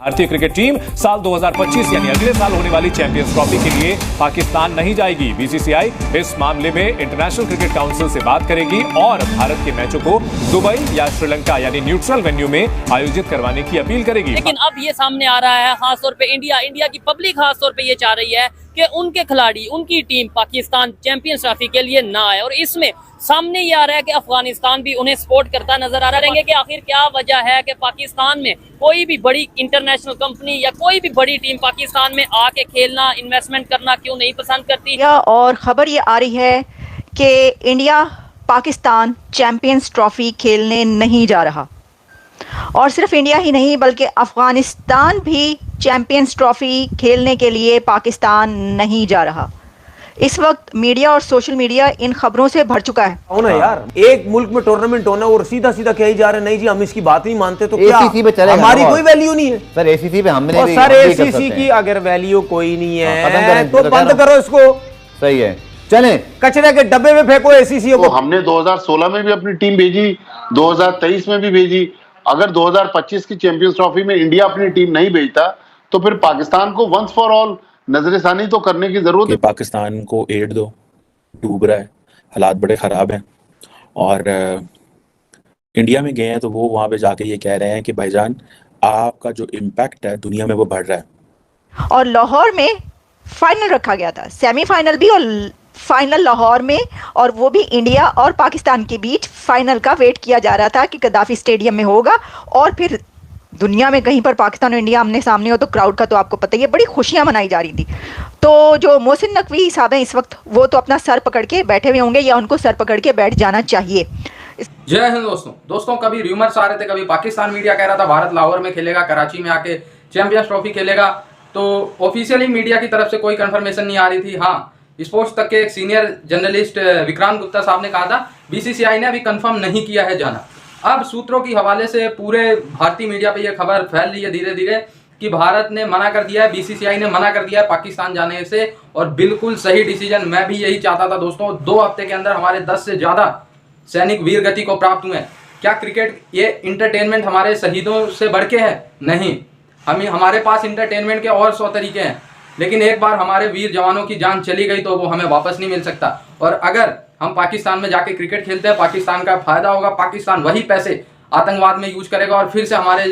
भारतीय cricket team साल 2025 यानी अगले साल होने वाली चैंपियंस ट्रॉफी के लिए पाकिस्तान नहीं जाएगी। बीसीसीआई इस मामले में इंटरनेशनल क्रिकेट काउंसिल से बात करेगी और भारत के मैचों को दुबई या श्रीलंका यानी न्यूट्रल वेन्यू में आयोजित करवाने की अपील करेगी। लेकिन अब ये सामने आ रहा है, खासतौर पे इंडिया की पब्लिक खासतौर पे ये चाह रही है कि उनके खिलाड़ी, उनकी टीम पाकिस्तान चैंपियंस ट्रॉफी के लिए ना आए। और इसमें सामने ये आ रहा है कि अफगानिस्तान भी उन्हें सपोर्ट करता नजर आ रहा है कि आखिर क्या वजह है कि पाकिस्तान में कोई भी बड़ी इंटरनेशनल कंपनी या कोई भी बड़ी टीम पाकिस्तान में आके खेलना, इन्वेस्टमेंट करना क्यों नहीं पसंद करती। और खबर ये आ रही है कि इंडिया पाकिस्तान चैंपियंस ट्रॉफी खेलने नहीं जा रहा। और सिर्फ इंडिया ही नहीं बल्कि अफगानिस्तान भी चैंपियंस ट्रॉफी खेलने के लिए पाकिस्तान नहीं जा रहा। इस वक्त मीडिया और सोशल मीडिया इन खबरों से भर चुका है। हो ना यार, एक मुल्क में टूर्नामेंट होना और सीधा सीधा कही जा रहे नहीं जी हम इसकी बात नहीं मानते तो क्या हमारी कोई वैल्यू नहीं है। सर एसीसी पे हमने भी सर एसीसी की अगर वैल्यू कोई नहीं है तो बंद करो इसको। सही है, चलें कचरे के डब्बे में फेंको एसीसी को। हमने 2016 में भी अपनी टीम भेजी, 2023 में भी भेजी। अगर 2025 की चैंपियंस ट्रॉफी में इंडिया अपनी टीम नहीं भेजता तो फिर पाकिस्तान को वंस फॉर ऑल नजरसानी तो करने की जरूरत है। पाकिस्तान को एड दो, डूब रहा है, हालात बड़े खराब हैं। और इंडिया में गए हैं तो वो वहां पे जाके ये कह रहे हैं कि भाईजान आपका जो इम्पैक्ट है दुनिया में वो बढ़ रहा है। और लाहौर में फाइनल रखा गया था, सेमीफाइनल भी और फाइनल लाहौर में, और वो भी इंडिया और पाकिस्तान के बीच फाइनल का वेट किया जा रहा था कि गद्दाफी स्टेडियम में होगा और फिर दुनिया में कहीं पर पाकिस्तान और इंडिया आमने सामने हो तो क्राउड का तो आपको पता ही है, बड़ी खुशियां मनाई जा रही थी। तो जो मोहसिन नकवी साहब हैं इस वक्त, वो तो अपना सर पकड़ के बैठे हुए होंगे या उनको सर पकड़ के बैठ जाना चाहिए। जय हिंद दोस्तों, कभी रूमर्स आ रहे थे, कभी पाकिस्तान मीडिया कह रहा था भारत लाहौर में खेलेगा, कराची में आके चैंपियंस ट्रॉफी खेलेगा। तो ऑफिशियली मीडिया की तरफ से कोई कंफर्मेशन नहीं आ रही थी। हाँ, स्पोर्ट्स तक के एक सीनियर जर्नलिस्ट विक्रांत गुप्ता साहब ने कहा था बीसीसीआई ने अभी कंफर्म नहीं किया है जाना। अब सूत्रों की हवाले से पूरे भारतीय मीडिया पे ये खबर फैल रही है धीरे धीरे कि भारत ने मना कर दिया है, बीसीसीआई ने मना कर दिया है पाकिस्तान जाने से। और बिल्कुल सही डिसीजन, मैं भी यही चाहता था दोस्तों। 2 हफ्ते के अंदर हमारे 10 से ज़्यादा सैनिक वीर गति को प्राप्त हुए हैं। क्या क्रिकेट ये इंटरटेनमेंट हमारे शहीदों से बढ़ के है? नहीं, हमारे पास इंटरटेनमेंट के और 100 तरीके हैं, लेकिन एक बार हमारे वीर जवानों की जान चली गई तो वो हमें वापस नहीं मिल सकता। और अगर हम पाकिस्तान में जाके क्रिकेट खेलते हैं, पाकिस्तान का फायदा होगा, पाकिस्तान वही पैसे आतंकवाद में यूज करेगा और फिर से हमारे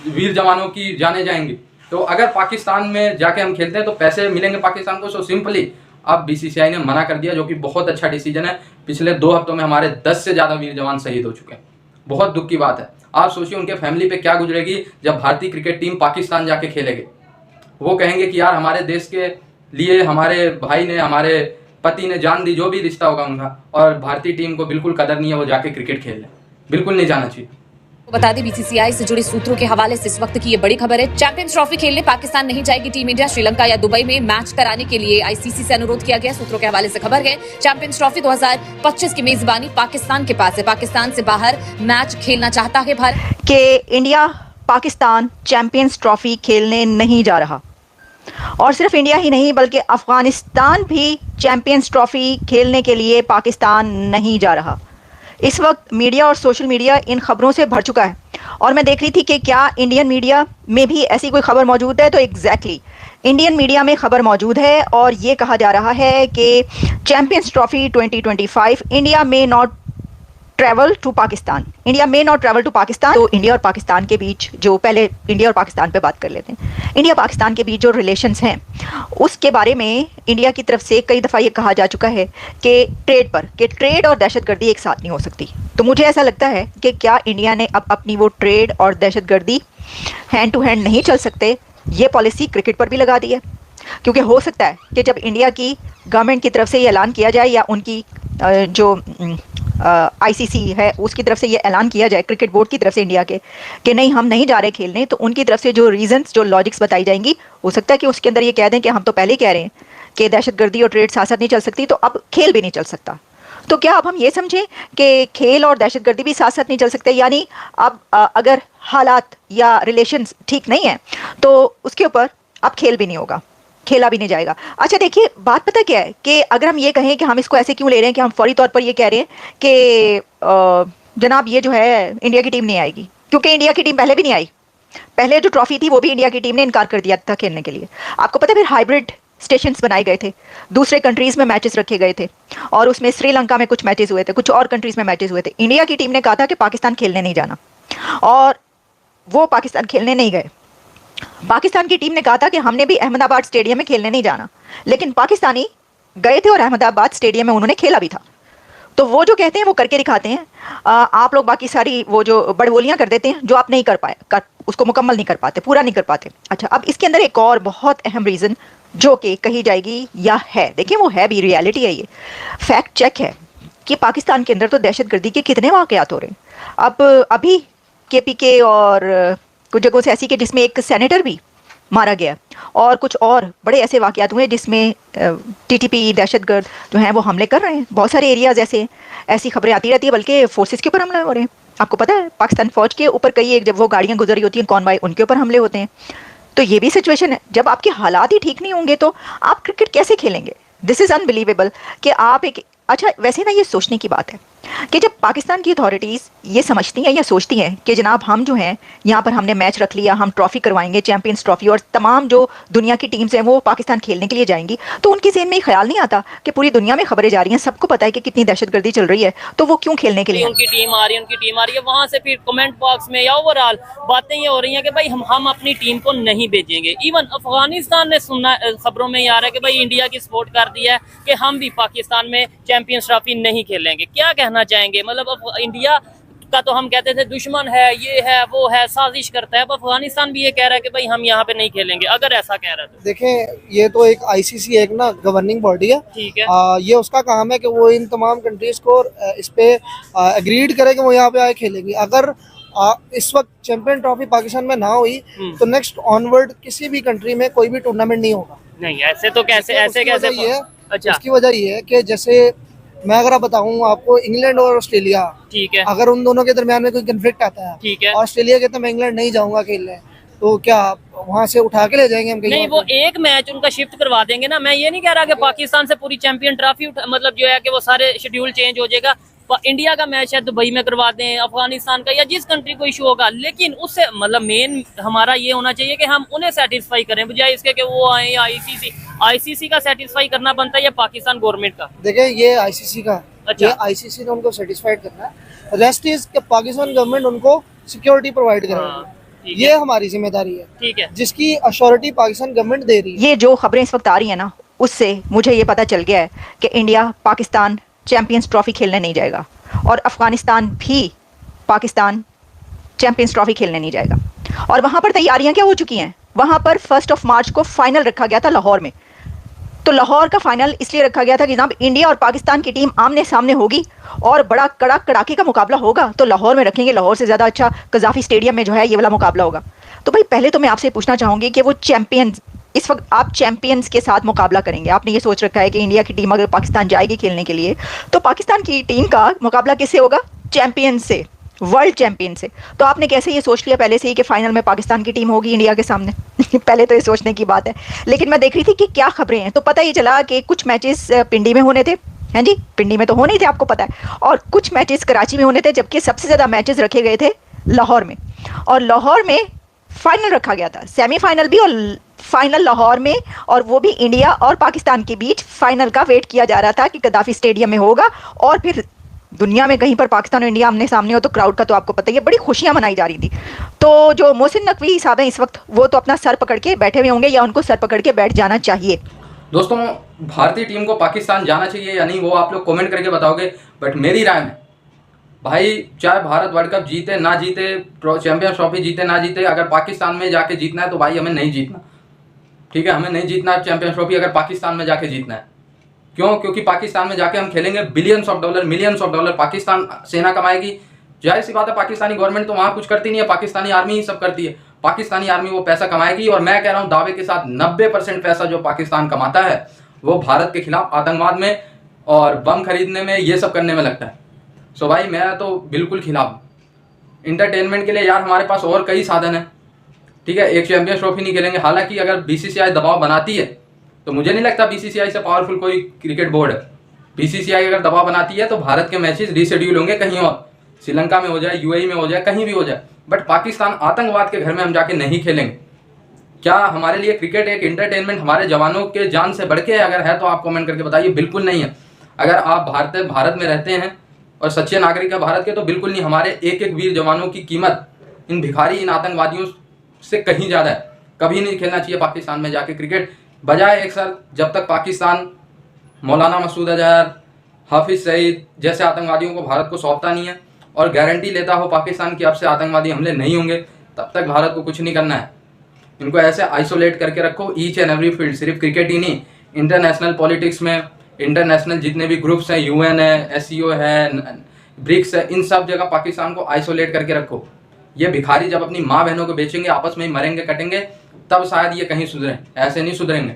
वीर जवानों की जाने जाएंगी। तो अगर पाकिस्तान में जाके हम खेलते हैं तो पैसे मिलेंगे पाकिस्तान को। सो सिंपली अब बीसीसीआई ने मना कर दिया, जो कि बहुत अच्छा डिसीजन है। पिछले 2 हफ्तों में हमारे 10 से ज़्यादा वीर जवान शहीद हो चुके हैं। बहुत दुख की बात है। आप सोचिए उनके फैमिली पे क्या गुजरेगी जब भारतीय क्रिकेट टीम पाकिस्तान जाके खेलेगी। वो कहेंगे कि यार हमारे देश के लिए हमारे भाई ने, हमारे पति ने जान दी, जो भी रिश्ता होगा उनका, और भारतीय टीम को बिल्कुल कदर नहीं है, वो जाके क्रिकेट खेल ले। बिल्कुल नहीं जाना चाहिए। बता दें बीसीसीआई से जुड़े सूत्रों के हवाले से इस वक्त की ये बड़ी खबर है। चैंपियंस ट्रॉफी खेलने पाकिस्तान नहीं जाएगी टीम इंडिया। श्रीलंका या दुबई में मैच कराने के लिए आईसीसी से अनुरोध किया गया। सूत्रों के हवाले से खबर है चैंपियंस ट्रॉफी 2025 की मेजबानी पाकिस्तान के पास है। पाकिस्तान से बाहर मैच खेलना चाहता है भारत। कि इंडिया पाकिस्तान चैंपियंस ट्रॉफी खेलने नहीं जा रहा। और सिर्फ इंडिया ही नहीं बल्कि अफगानिस्तान भी चैंपियंस ट्रॉफी खेलने के लिए पाकिस्तान नहीं जा रहा। इस वक्त मीडिया और सोशल मीडिया इन खबरों से भर चुका है। और मैं देख रही थी कि क्या इंडियन मीडिया में भी ऐसी कोई खबर मौजूद है, तो एग्जैक्टली इंडियन मीडिया में खबर मौजूद है और ये कहा जा रहा है कि चैंपियंस ट्रॉफी 2025 इंडिया में not travel to Pakistan. India में नॉट ट्रैवल टू पाकिस्तान। तो इंडिया और पाकिस्तान के बीच जो, पहले इंडिया और पाकिस्तान पे बात कर लेते हैं। इंडिया पाकिस्तान के बीच जो रिलेशंस हैं उसके बारे में इंडिया की तरफ से कई दफ़ा ये कहा जा चुका है कि ट्रेड और दहशतगर्दी एक साथ नहीं हो सकती। तो मुझे ऐसा लगता है कि क्या इंडिया ने अब अपनी वो ट्रेड और दहशतगर्दी हैंड टू हैंड नहीं चल सकते, ये पॉलिसी क्रिकेट पर भी लगा दी है। क्योंकि हो सकता है कि जब इंडिया की गवर्नमेंट की तरफ से ये ऐलान किया जाए या उनकी जो आईसीसी है उसकी तरफ से ये ऐलान किया जाए, क्रिकेट बोर्ड की तरफ से इंडिया के, कि नहीं हम नहीं जा रहे खेलने, तो उनकी तरफ से जो रीजंस, जो लॉजिक्स बताई जाएंगी, हो सकता है कि उसके अंदर ये कह दें कि हम तो पहले ही कह रहे हैं कि दहशतगर्दी और ट्रेड साथ साथ नहीं चल सकती, तो अब खेल भी नहीं चल सकता। तो क्या अब हम ये समझें कि खेल और दहशतगर्दी भी साथ साथ नहीं चल सकते? यानी अब अगर हालात या रिलेशंस ठीक नहीं है तो उसके ऊपर अब खेल भी नहीं होगा, खेला भी नहीं जाएगा। अच्छा देखिए, बात पता क्या है कि अगर हम ये कहें कि हम इसको ऐसे क्यों ले रहे हैं कि हम फौरी तौर पर ये कह रहे हैं कि जनाब ये जो है इंडिया की टीम नहीं आएगी, क्योंकि इंडिया की टीम पहले भी नहीं आई। पहले जो ट्रॉफी थी वो भी इंडिया की टीम ने इनकार कर दिया था खेलने के लिए। आपको पता है फिर हाइब्रिड स्टेशंस बनाए गए थे, दूसरे कंट्रीज में मैचेस रखे गए थे और उसमें श्रीलंका में कुछ मैचेस हुए थे, कुछ और कंट्रीज में मैचेस हुए थे। इंडिया की टीम ने कहा था कि पाकिस्तान खेलने नहीं जाना और वो पाकिस्तान खेलने नहीं गए। पाकिस्तान की टीम ने कहा था कि हमने भी अहमदाबाद स्टेडियम में खेलने नहीं जाना, लेकिन पाकिस्तानी गए थे और अहमदाबाद स्टेडियम में उन्होंने खेला भी था। तो वो जो कहते हैं वो करके दिखाते हैं। आप लोग बाकी सारी वो जो बड़बोलियां कर देते हैं जो आप नहीं कर पाए, उसको मुकम्मल नहीं कर पाते, पूरा नहीं कर पाते। अच्छा, अब इसके अंदर एक और बहुत अहम रीज़न जो कि कही जाएगी या है, देखिए वो है भी, रियलिटी है, ये फैक्ट चेक है कि पाकिस्तान के अंदर तो दहशतगर्दी के कितने वाक़यात हो रहे हैं। अब अभी KPK और कुछ जगहों से ऐसी कि जिसमें एक सेनेटर भी मारा गया और कुछ और बड़े ऐसे वाक़यात हुए जिसमें TTP दहशतगर्द जो हैं वो हमले कर रहे हैं। बहुत सारे एरियाज़ ऐसी खबरें आती रहती है, बल्कि फोर्सेस के ऊपर हमले हो रहे हैं। आपको पता है पाकिस्तान फ़ौज के ऊपर कई एक जब वो गाड़ियाँ गुजर रही होती हैं कॉन्वॉय, उनके ऊपर हमले होते हैं। तो ये भी सिचुएशन है। जब आपके हालात ही ठीक नहीं होंगे तो आप क्रिकेट कैसे खेलेंगे? दिस इज़ अनबिलीवेबल कि आप एक, अच्छा वैसे ना ये सोचने की बात है कि जब पाकिस्तान की अथॉरिटीज़ ये समझती हैं या सोचती हैं कि जनाब हम जो हैं यहाँ पर हमने मैच रख लिया, हम ट्रॉफ़ी करवाएंगे, चैंपियंस ट्रॉफ़ी, और तमाम जो दुनिया की टीम्स हैं वो पाकिस्तान खेलने के लिए जाएंगी, तो उनकी ज़हन में ख्याल नहीं आता कि पूरी दुनिया में खबरें जा रही हैं, सबको पता है कि कितनी दहशतगर्दी चल रही है, तो वो क्यों खेलने के लिए? उनकी टीम आ रही है, वहाँ से फिर कमेंट बॉक्स में या ओवरऑल बातें ये हो रही हैं कि भाई हम अपनी टीम को नहीं भेजेंगे। इवन अफगानिस्तान ने सुनना खबरों में ये आ रहा है कि भाई इंडिया की सपोर्ट कर दी है कि हम भी पाकिस्तान में चैंपियंस ट्रॉफी नहीं खेलेंगे। क्या कहना चाहेंगे? मतलब इंडिया का तो हम कहते थे दुश्मन है, ये है, वो है, साजिश करता है, अब अफगानिस्तान भी ये कह रहा है कि भाई हम यहाँ पे नहीं खेलेंगे। अगर ऐसा कह रहा है तो देखें, ये तो एक ICC एक ना गवर्निंग बॉडी है, ठीक है। ये उसका काम है कि वो इन तमाम कंट्रीज को इस पे एग्रीड करे कि वो यहाँ पे आए खेलेंगी। अगर इस वक्त चैंपियन ट्रॉफी पाकिस्तान में ना हुई तो नेक्स्ट ऑनवर्ड किसी भी कंट्री में कोई भी टूर्नामेंट नहीं होगा। नहीं, ऐसे तो कैसे, ऐसे कैसे? अच्छा, उसकी वजह ये है कि जैसे मैं अगर आप बताऊं आपको, इंग्लैंड और ऑस्ट्रेलिया, ठीक है, अगर उन दोनों के दरमियान में कोई कन्फ्लिक्ट आता है, ठीक है, ऑस्ट्रेलिया कहता है मैं इंग्लैंड नहीं जाऊंगा खेलने, तो क्या वहाँ से उठा के ले जाएंगे हम कहीं? नहीं, वो एक मैच उनका शिफ्ट करवा देंगे ना। मैं ये नहीं कह रहा कि पाकिस्तान से पूरी चैंपियन ट्रॉफी मतलब जो है कि वो सारे शेड्यूल चेंज हो जाएगा। इंडिया का मैच है दुबई में करवा दें, अफगानिस्तान का, या जिस कंट्री को इशू होगा, लेकिन उससे मतलब मेन हमारा ये होना चाहिए कि हम उन्हें सेटिस्फाई करें, बजाय इसके कि वो आए। या ICC का सेटिस्फाई करना बनता है या पाकिस्तान गवर्नमेंट का? देखिए, ये ICC का, अच्छा, ये ICC ने उनको सेटिस्फाइड करना है। रेस्ट इज कि पाकिस्तान गवर्नमेंट उनको सिक्योरिटी प्रोवाइड करेगी, ये हमारी जिम्मेदारी है, ठीक है, जिसकी अश्योरिटी पाकिस्तान गवर्नमेंट दे रही है। ये जो खबरें इस वक्त आ रही है ना, उससे मुझे ये पता चल गया है कि इंडिया पाकिस्तान चैंपियंस ट्रॉफी खेलने नहीं जाएगा और अफगानिस्तान भी पाकिस्तान चैंपियंस ट्रॉफी खेलने नहीं जाएगा। और वहाँ पर तैयारियां क्या हो चुकी हैं? वहाँ पर 1 मार्च को फाइनल रखा गया था लाहौर में। तो लाहौर का फाइनल इसलिए रखा गया था कि जनाब इंडिया और पाकिस्तान की टीम आमने सामने होगी और बड़ा कड़ाके का मुकाबला होगा, तो लाहौर में रखेंगे। लाहौर से ज़्यादा अच्छा कज़ाफ़ी स्टेडियम में जो है ये वाला मुकाबला होगा। तो भाई पहले तो मैं आपसे पूछना चाहूँगी कि वो चैंपियंस, इस वक्त आप चैंपियंस के साथ मुकाबला करेंगे, आपने ये सोच रखा है कि इंडिया की टीम अगर पाकिस्तान जाएगी खेलने के लिए तो पाकिस्तान की टीम का मुकाबला किससे होगा? चैंपियन से, वर्ल्ड चैंपियन से। तो आपने कैसे ये सोच लिया पहले से ही कि फाइनल में पाकिस्तान की टीम होगी इंडिया के सामने? पहले तो ये सोचने की बात है। लेकिन मैं देख रही थी कि क्या खबरें हैं, तो पता ही चला कि कुछ मैचेस पिंडी में होने थे, हैं जी, पिंडी में तो होने ही थे आपको पता है, और कुछ मैचेस कराची में होने थे, जबकि सबसे ज़्यादा मैचेस रखे गए थे लाहौर में। और लाहौर में फाइनल रखा गया था, सेमीफाइनल भी और फाइनल लाहौर में, और वो भी इंडिया और पाकिस्तान के बीच फाइनल का वेट किया जा रहा था कि गद्दाफी स्टेडियम में होगा और फिर दुनिया में कहीं पर पाकिस्तान और इंडिया आमने सामने हो। तो क्राउड का तो आपको पता ही है, बड़ी खुशियां मनाई जा रही थी। तो जो मोहसिन नकवी साहब हैं इस वक्त, वो तो अपना सर पकड़ के बैठे हुए होंगे, या उनको सर पकड़ के बैठ जाना चाहिए। दोस्तों, भारतीय टीम को पाकिस्तान जाना चाहिए या नहीं वो आप लोग कमेंट करके बताओगे, बट मेरी राय में भाई, चाहे भारत वर्ल्ड कप जीते ना जीते, चैंपियंस ट्रॉफी जीते ना जीते, अगर पाकिस्तान में जाके जीतना है तो भाई हमें नहीं जीतना, ठीक है, हमें नहीं जीतना चैंपियंस ट्रॉफी अगर पाकिस्तान में जाके जीतना है। क्यों? क्योंकि पाकिस्तान में जाके हम खेलेंगे, billions of dollar, millions of dollar Pakistan सेना कमाएगी। जाहिर सी बात है, पाकिस्तानी गवर्नमेंट तो वहाँ कुछ करती नहीं है, पाकिस्तानी आर्मी ही सब करती है। पाकिस्तानी आर्मी वो पैसा कमाएगी, और मैं कह रहा हूँ दावे के साथ 90% पैसा जो पाकिस्तान कमाता है वो भारत के खिलाफ आतंकवाद में और बम खरीदने में, ये सब करने में लगता है। सो भाई मैं तो बिल्कुल खिलाफ। इंटरटेनमेंट के लिए यार हमारे पास और कई साधन है, ठीक है, एक चैंपियंस ट्रॉफी नहीं खेलेंगे। हालांकि अगर BCCI दबाव बनाती है तो मुझे नहीं लगता BCCI से पावरफुल कोई क्रिकेट बोर्ड है। BCCI अगर दबाव बनाती है तो भारत के मैचेस रीशेड्यूल होंगे कहीं और, श्रीलंका में हो जाए, UAE में हो जाए, कहीं भी हो जाए, बट पाकिस्तान आतंकवाद के घर में हम जाके नहीं खेलेंगे। क्या हमारे लिए क्रिकेट एक इंटरटेनमेंट हमारे जवानों के जान से बढ़ के है? अगर है तो आप कमेंट करके बताइए। बिल्कुल नहीं है। अगर आप भारत में रहते हैं और सच्चे नागरिक है भारत के, तो बिल्कुल नहीं। हमारे एक एक वीर जवानों की कीमत इन भिखारी, इन आतंकवादियों से कहीं ज़्यादा है। कभी नहीं खेलना चाहिए पाकिस्तान में जाके क्रिकेट। बजाय एक साल जब तक पाकिस्तान मौलाना मसूद अजहर, हाफिज सईद जैसे आतंकवादियों को भारत को सौंपता नहीं है और गारंटी लेता हो पाकिस्तान की अब से आतंकवादी हमले नहीं होंगे, तब तक भारत को कुछ नहीं करना है। इनको ऐसे आइसोलेट करके रखो ईच एंड एवरी फील्ड। सिर्फ क्रिकेट ही नहीं, इंटरनेशनल पॉलिटिक्स में, इंटरनेशनल जितने भी ग्रुप्स हैं, UN है, SCO है, ब्रिक्स है, इन सब जगह पाकिस्तान को आइसोलेट करके रखो। ये भिखारी जब अपनी माँ बहनों को बेचेंगे, आपस में ही मरेंगे कटेंगे, तब शायद ये कहीं सुधरें, ऐसे नहीं सुधरेंगे।